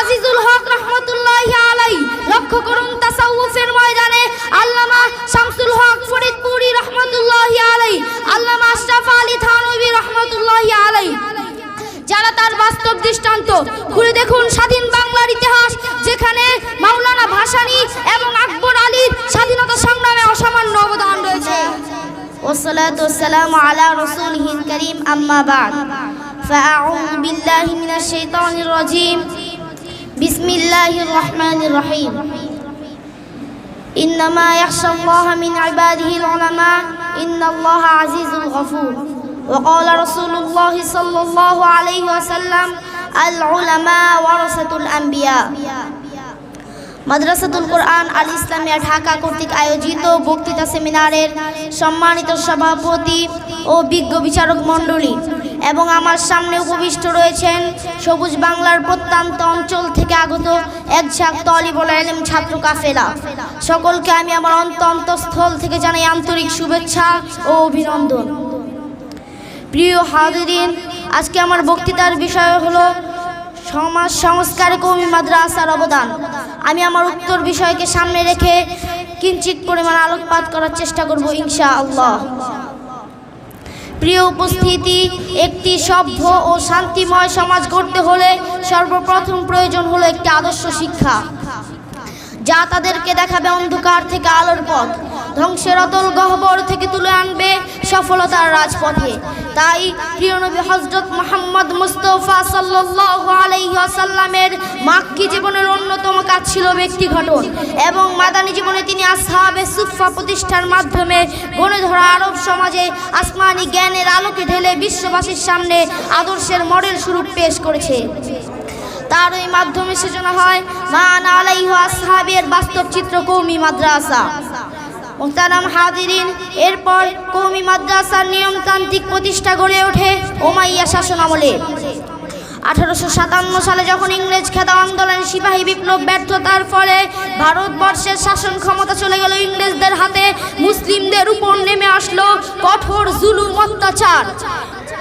আজিজুল হক রহমতুল্লাহি আলাইহি, লক্ষ্য করুন তাসাউফের ময়দানে আল্লামা শামসুল হক ফরিদপুরি রহমতুল্লাহি আলাইহি, আল্লামা আশরাফ আলী থানভী রহমতুল্লাহি আলাইহি, যারা তার বাস্তব দৃষ্টান্ত। ঘুরে দেখুন স্বাধীন বাংলার ইতিহাস, যেখানে মাওলানা ভাসানী এবং আকবর আলীর স্বাধীনতা সংগ্রামে অসামান্য অবদান রয়েছে। والصلاة والسلام على رسوله الكريم أما بعد فأعوذ بالله من الشيطان الرجيم بسم الله الرحمن الرحيم إنما يخشى الله من عباده العلماء إن الله عزيز غفور وقال رسول الله صلى الله عليه وسلم العلماء ورثة الأنبياء। মাদ্রাসাতুল কোরআন আল ইসলামিয়া ঢাকা কর্তৃক আয়োজিত বক্তৃতা সেমিনারের সম্মানিত সভাপতি ও বিজ্ঞ বিচারক মণ্ডলী এবং আমার সামনে উপবিষ্ট রয়েছেন সবুজ বাংলার প্রত্যন্ত অঞ্চল থেকে আগত এক ঝাঁক তলিবুল ইলম ছাত্র কাফেলা, সকলকে আমি আমার অন্তঃস্থল থেকে জানাই আন্তরিক শুভেচ্ছা ও অভিনন্দন। প্রিয় হাজিরিন, আজকে আমার বক্তৃতার বিষয় হলো সমাজ সংস্কারে কওমি মাদ্রাসার অবদান। আমি আমার উত্তর বিষয়কে সামনে রেখে কিঞ্চিত পরিমাণ আলোকপাত করার চেষ্টা করব ইনশাআল্লাহ। প্রিয় উপস্থিতি, একটি সভ্য ও শান্তিময় সমাজ গড়তে হলে সর্বপ্রথম প্রয়োজন হলো একটি আদর্শ শিক্ষা, যা তাদেরকে দেখাবে অন্ধকার থেকে আলোর পথ, ধ্বংসের অতল গহ্বর থেকে তুলে আনবে সফলতার রাজপথে। তাই প্রিয় নবী হযরত মুহাম্মদ মুস্তাফা সাল্লাল্লাহু আলাইহি ওয়াসাল্লামের মাক্কি জীবনের অন্যতম কাজ ছিল ব্যক্তি গঠন এবং মাদানী জীবনে তিনি আসহাবে সুফফা প্রতিষ্ঠার মাধ্যমে গড়ে ধরা আরব সমাজে আসমানি জ্ঞানের আলোকে ঢেলে বিশ্ববাসীর সামনে আদর্শের মডেল স্বরূপ পেশ করেছে। তার ওই মাধ্যমে সূচনা হয় মান আলাইহি আসহাবের বাস্তব চিত্র কওমি মাদ্রাসা। মুহতারাম হাজিরিন, এরপর কওমি মাদ্রাসার নিয়মতান্ত্রিক প্রতিষ্ঠা গড়ে ওঠে উমাইয়া শাসন আমলে। 1857 সালে যখন ইংরেজ খেদা আন্দোলন সিপাহী বিপ্লব ব্যর্থতার ফলে ভারতবর্ষের শাসন ক্ষমতা চলে গেল ইংরেজদের হাতে, মুসলিমদের উপর নেমে আসলো কঠোর জুলুম অত্যাচার,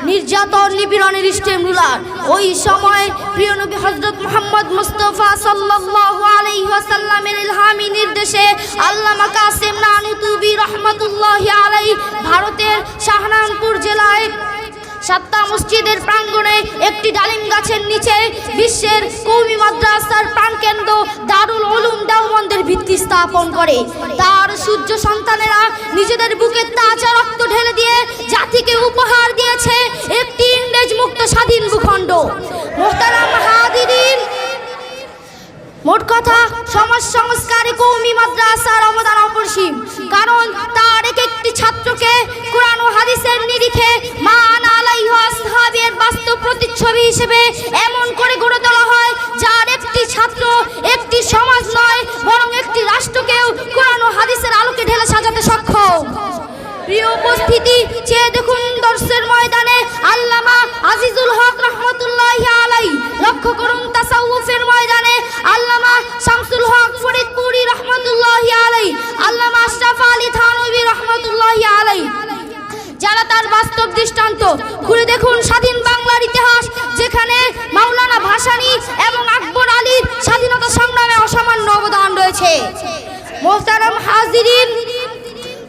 নির্যাতন নিপীড়নের স্টিমুলার। ওই সময় প্রিয় নবী হযরত মুহাম্মদ মুস্তাফা সাল্লাল্লাহু আলাইহি ওয়াসাল্লামের ইলহামি নির্দেশে আল্লামা কাসেম নানুতুবি রহমাতুল্লাহি আলাইহি ভারতের শাহনামপুর জেলায় সাত্তা মসজিদের প্রাঙ্গণে একটি ডালিম গাছের নিচে বিশ্বের কওমি মাদ্রাসার প্রাণকেন্দ্র দারুল উলুম দেওবন্দের ভিত্তি স্থাপন করে। তার সূর্য সন্তানেরা নিজেদের বুকে তাজা রক্ত ঢেলে দিয়ে জাতিকে উপহার দিয়েছে একটি ইংরেজ মুক্ত স্বাধীন ভূখণ্ড। মুহতারাম হাজিরিন, মোট কথা সমাজ সংস্কারে কওমি মাদ্রাসার অবদান অপরিসীম, কারণ তার একটি ছাত্রকে কোরআন ও হাদিসের নিরিখে মান আলাইহি আসহাবের বাস্তব প্রতিচ্ছবি হিসেবে এমন করে গড়ে তোলা হয় যার একটি ছাত্র একটি সমাজ নয় বরং একটি রাষ্ট্রকেও কোরআন ও হাদিসের আলোকে ঢেলে সাজাতে সক্ষম। প্রিয় উপস্থিতি, চেয়ে দেখুন দর্শের ময়দানে আল্লামা আজিজুল হক রহমতুল্লাহি আলাইহি, লক্ষ্য করুন তাসাউফের ময়দানে আল্লামা শামসুল হক ফরিদপুরি রহমতুল্লাহি আলাইহি, আল্লামা আশরাফ আলী থানভী রহমতুল্লাহি আলাইহি, যারা তার বাস্তব দৃষ্টান্ত। ঘুরে দেখুন স্বাধীন বাংলার ইতিহাস, যেখানে মাওলানা ভাসানী এবং আকবর আলীর স্বাধীনতা সংগ্রামে অসামান্য অবদান রয়েছে। মুহতারাম হাজিরিন,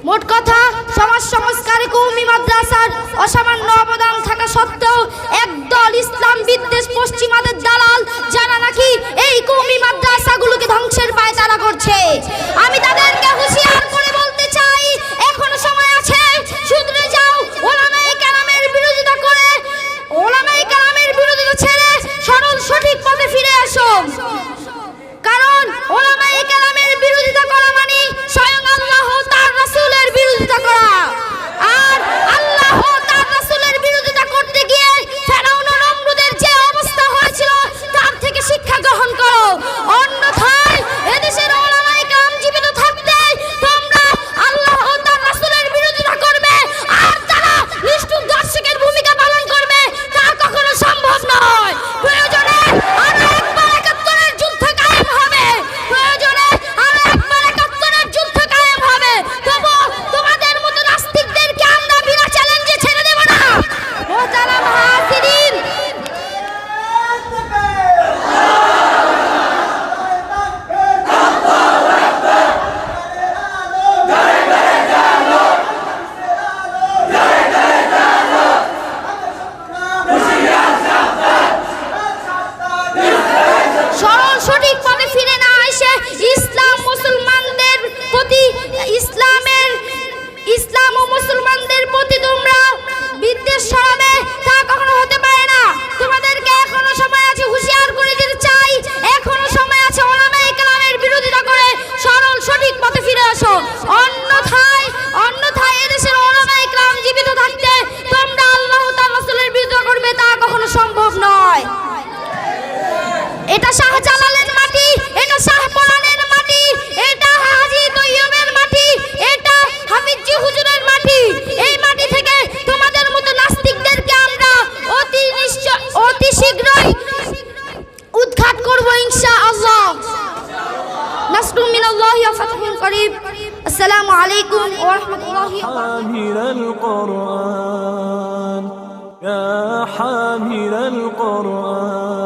মোট কথা সমাজ সংস্কারে কওমি মাদ্রাসার অসামান্য অবদান থাকা সত্ত্বেও একদল ইসলাম বিদ্বেষ পশ্চিমাদের দালাল, যারা নাকি এই কওমি মাদ্রাসাগুলোকে ধ্বংসের পায়তারা করছে, আমি তাদেরকে হুঁশিয়ার করে বলতে চাই, এখনো সময় আছে, শুধরে যাও। ওলামায়ে কেরামের বিরোধিতা করে, ওলামায়ে কেরামের বিরোধিতা ছেড়ে সরল সঠিক পথে ফিরে এসো, কারণ ওলামায়ে কেরামের বিরোধিতা করা মানে স্বয়ং আল্লাহ তার রাসূলের বিরোধিতা করা, আর আল্লাহ তার রাসূলের বিরোধিতা করতে গিয়ে ফেরাউন ও নমরুদের যে অবস্থা হয়েছিল তার থেকে শিক্ষা গ্রহণ করো, অন্যথায় এদেশের ওলামায়ে কেরাম জীবিত থাকতে আসসালামু আলাইকুম ওয়া রাহমাতুল্লাহি ওয়া حامل القرآن يا حامل القرآن